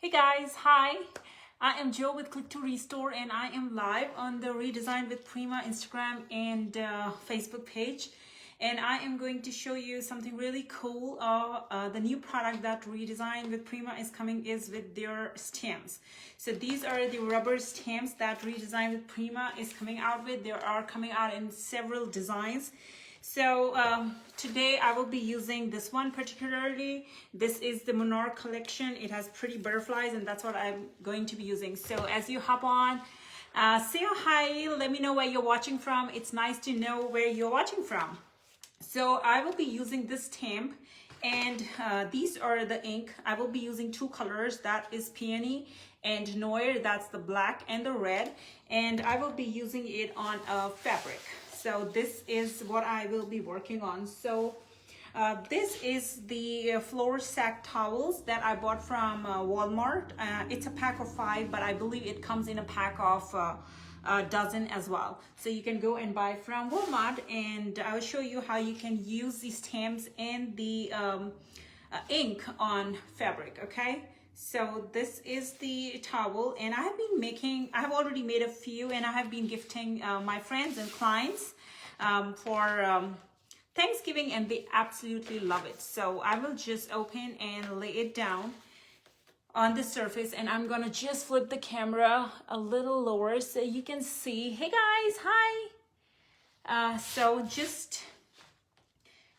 Hey guys, hi. I am Joe with Click to Restore and I am live on the Redesign with Prima Instagram and Facebook page. And I am going to show you something really cool. The new product that Redesign with Prima is coming is with their stamps. So these are the rubber stamps that Redesign with Prima is coming out with. They are coming out in several designs. So today I will be using this one particularly. This is the Monarch collection. It has pretty butterflies and that's what I'm going to be using. So as you hop on, say hi, let me know where you're watching from. It's nice to know where you're watching from. So I will be using this stamp and these are the ink. I will be using two colors, that is Peony and Noir, that's the black and the red. And I will be using it on a fabric. So this is what I will be working on. So this is the floor sack towels that I bought from Walmart. It's a pack of 5, but I believe it comes in a pack of a dozen as well. So you can go and buy from Walmart, and I will show you how you can use these stamps and the ink on fabric, okay? So this is the towel, and I have already made a few, and I have been gifting my friends and clients for Thanksgiving, and they absolutely love it. So I will just open and lay it down on the surface, and I'm gonna just flip the camera a little lower so you can see. Hey guys, hi. So just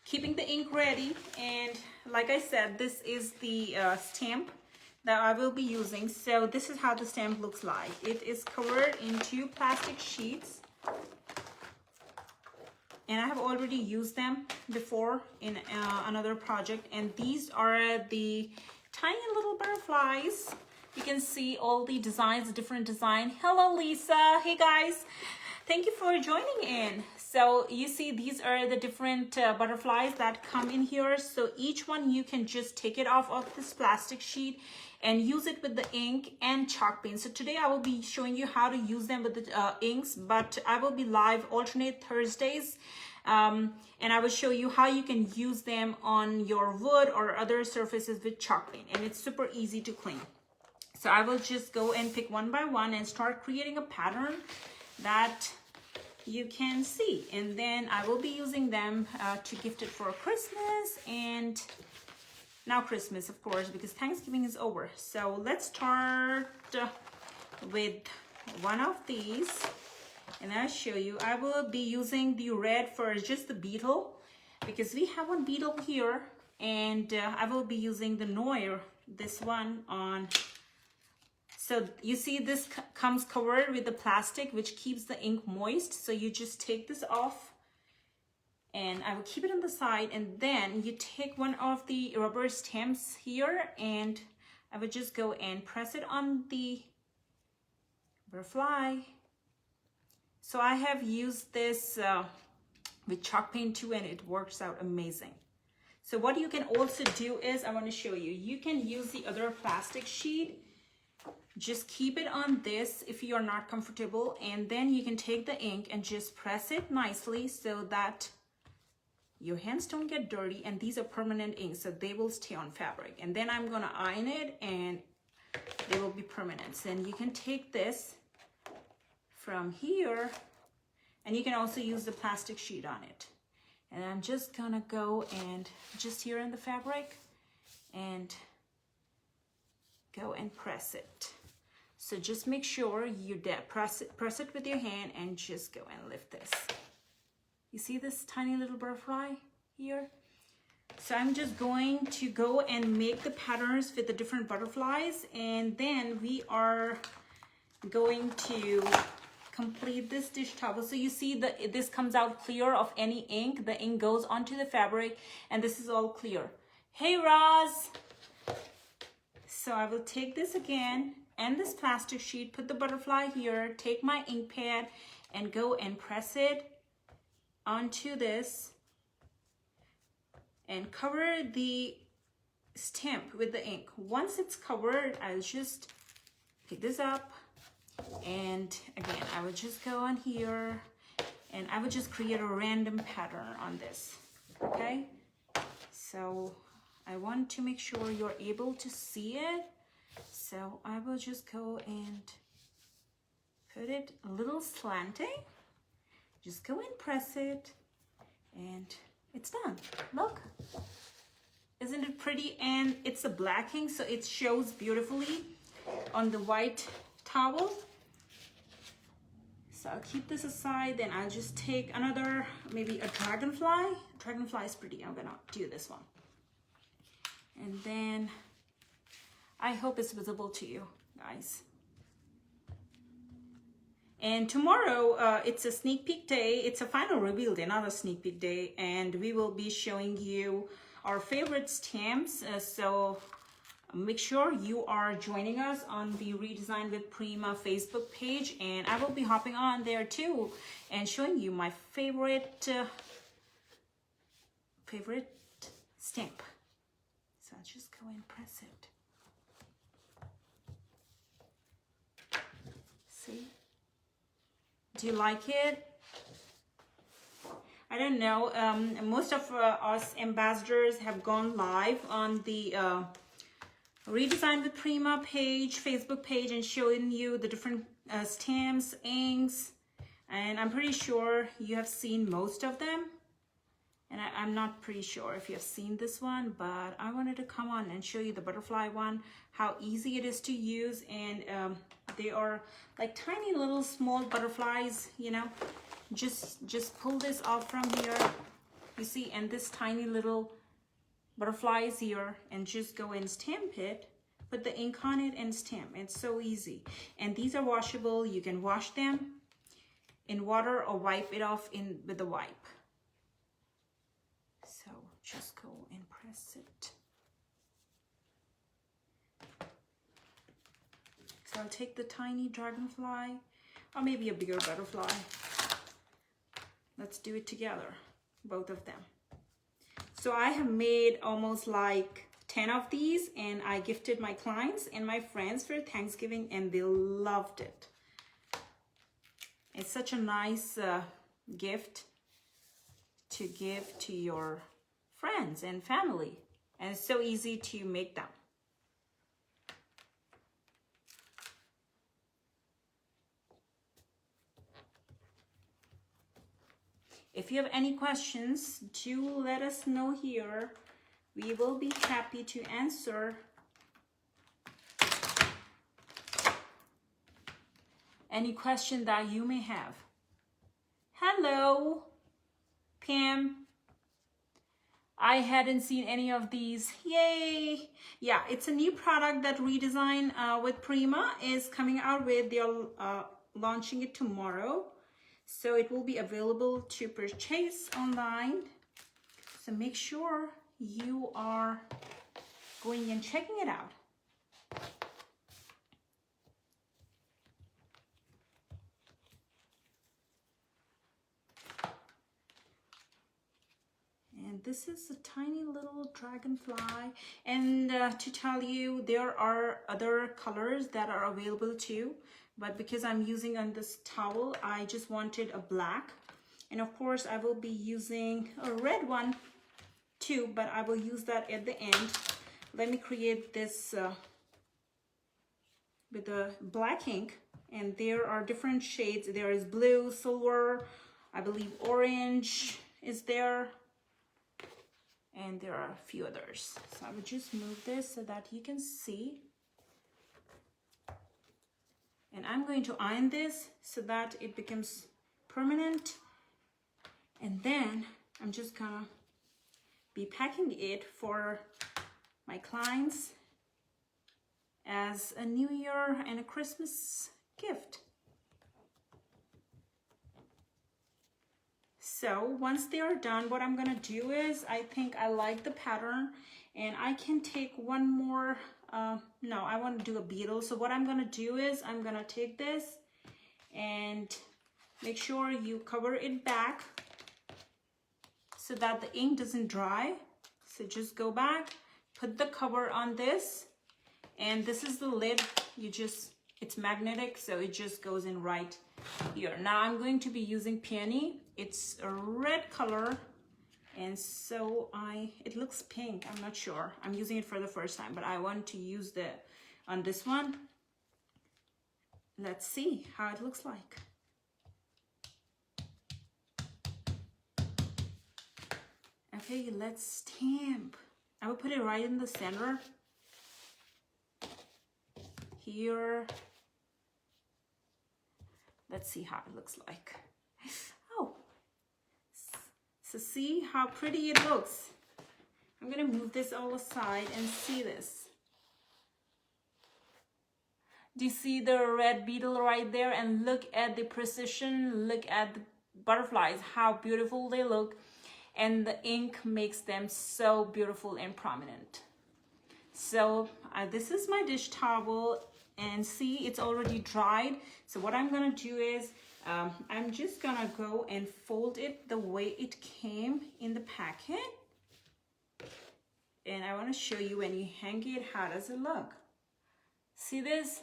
keeping the ink ready, and like I said, this is the stamp that I will be using. So this is how the stamp looks like. It is covered in 2 plastic sheets, and I have already used them before in another project, and these are the tiny little butterflies. You can see all the designs, different design. Hello Lisa, hey guys, thank you for joining in. So you see these are the different butterflies that come in here. So each one you can just take it off of this plastic sheet and use it with the ink and chalk paint. So today I will be showing you how to use them with the inks, but I will be live alternate Thursdays. And I will show you how you can use them on your wood or other surfaces with chalk paint, and it's super easy to clean. So I will just go and pick one by one and start creating a pattern that you can see, and then I will be using them to gift it for Christmas, and now Christmas of course, because Thanksgiving is over. So let's start with one of these, and I'll show you. I will be using the red for just the beetle, because we have one beetle here, and I will be using the Noir, this one on. So you see this comes covered with the plastic, which keeps the ink moist. So you just take this off, and I will keep it on the side, and then you take one of the rubber stamps here, and I would just go and press it on the butterfly. So I have used this with chalk paint too, and it works out amazing. So what you can also do is, I want to show you, you can use the other plastic sheet. Just keep it on this if you're not comfortable, and then you can take the ink and just press it nicely so that your hands don't get dirty, and these are permanent inks, so they will stay on fabric. And then I'm gonna iron it and they will be permanent. So then you can take this from here, and you can also use the plastic sheet on it. And I'm just gonna go and just here in the fabric and go and press it. So just make sure you press it with your hand, and just go and lift this. You see this tiny little butterfly here? So I'm just going to go and make the patterns with the different butterflies, and then we are going to complete this dish towel. So you see that this comes out clear of any ink. The ink goes onto the fabric, and this is all clear. Hey Roz! So I will take this again and this plastic sheet, put the butterfly here, take my ink pad and go and press it onto this and cover the stamp with the ink. Once it's covered, I'll just pick this up, and again, I would just go on here and I would just create a random pattern on this, okay? So I want to make sure you're able to see it. So I will just go and put it a little slanting. Just go and press it and it's done. Look, isn't it pretty? And it's a black ink, so it shows beautifully on the white towel. So I'll keep this aside, then I'll just take another, maybe a dragonfly. Dragonfly is pretty, I'm gonna do this one. And then I hope it's visible to you guys. And tomorrow, it's a sneak peek day. It's a final reveal day, not a sneak peek day. And we will be showing you our favorite stamps. So make sure you are joining us on the Redesign with Prima Facebook page. And I will be hopping on there too and showing you my favorite stamp. So I'll just go and press it. See? Do you like it? I don't know. Most of us ambassadors have gone live on the Redesign with Prima page, Facebook page, and showing you the different stamps, inks, and I'm pretty sure you have seen most of them. And I'm not pretty sure if you have seen this one, but I wanted to come on and show you the butterfly one, how easy it is to use. And they are like tiny little small butterflies, you know. Just pull this off from here, you see, and this tiny little butterfly is here, and just go and stamp it, put the ink on it and stamp. It's so easy. And these are washable. You can wash them in water or wipe it off with a wipe. So just go and press it. So I'll take the tiny dragonfly, or maybe a bigger butterfly. Let's do it together, both of them. So I have made almost like 10 of these, and I gifted my clients and my friends for Thanksgiving, and they loved it. It's such a nice gift to give to your friends and family, and it's so easy to make them. If you have any questions, do let us know here. We will be happy to answer any question that you may have. Hello, Pam. I hadn't seen any of these. Yay! Yeah, it's a new product that Redesign with Prima is coming out with. They're launching it tomorrow. So it will be available to purchase online. So make sure you are going and checking it out. And this is a tiny little dragonfly. And to tell you, there are other colors that are available too. But because I'm using on this towel, I just wanted a black. And of course, I will be using a red one too, but I will use that at the end. Let me create this with the black ink. And there are different shades. There is blue, silver, I believe orange is there. And there are a few others. So I will just move this so that you can see. And I'm going to iron this so that it becomes permanent. And then I'm just gonna be packing it for my clients as a New Year and a Christmas gift. So once they are done, what I'm gonna do is, I think I like the pattern, and I can take one more. No, I want to do a beetle. So what I'm gonna do is, I'm gonna take this and make sure you cover it back so that the ink doesn't dry. So just go back, put the cover on this, and this is the lid. It's magnetic, so it just goes in right here. Now I'm going to be using peony. It's a red color, and so it looks pink. I'm not sure. I'm using it for the first time, but I want to use the on this one. Let's see how it looks like. Okay, let's stamp. I will put it right in the center. Here. Let's see how it looks like. Oh, so see how pretty it looks. I'm gonna move this all aside and see this. Do you see the red beetle right there? And look at the precision, look at the butterflies, how beautiful they look. And the ink makes them so beautiful and prominent. So this is my dish towel, and see, it's already dried. So what I'm gonna do is I'm just gonna go and fold it the way it came in the packet. And I want to show you when you hang it, how does it look? See this?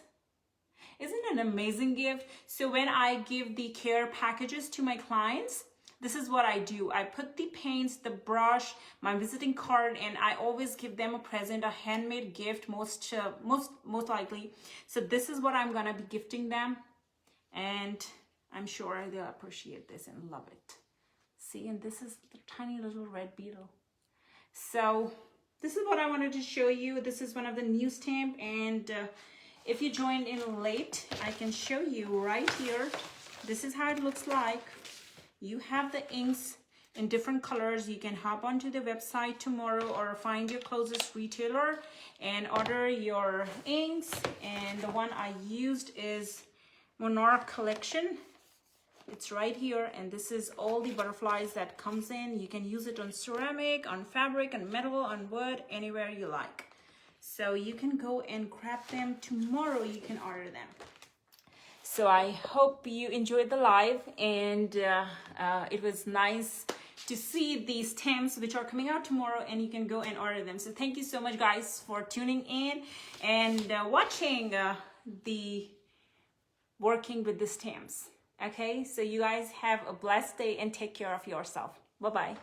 Isn't it an amazing gift? So when I give the care packages to my clients, this is what I do. I put the paints, the brush, my visiting card, and I always give them a present, a handmade gift, most likely. So this is what I'm gonna be gifting them, and I'm sure they'll appreciate this and love it. See, and this is the tiny little red beetle. So this is what I wanted to show you. This is one of the new stamp, and if you joined in late, I can show you right here. This is how it looks like. You have the inks in different colors. You can hop onto the website tomorrow or find your closest retailer and order your inks. And the one I used is Monarch Collection. It's right here, and this is all the butterflies that comes in. You can use it on ceramic, on fabric, on metal, on wood, anywhere you like. So you can go and grab them tomorrow. You can order them. So I hope you enjoyed the live, and it was nice to see these stamps which are coming out tomorrow, and you can go and order them. So thank you so much, guys, for tuning in and watching the working with the stamps. Okay, so you guys have a blessed day and take care of yourself. Bye-bye.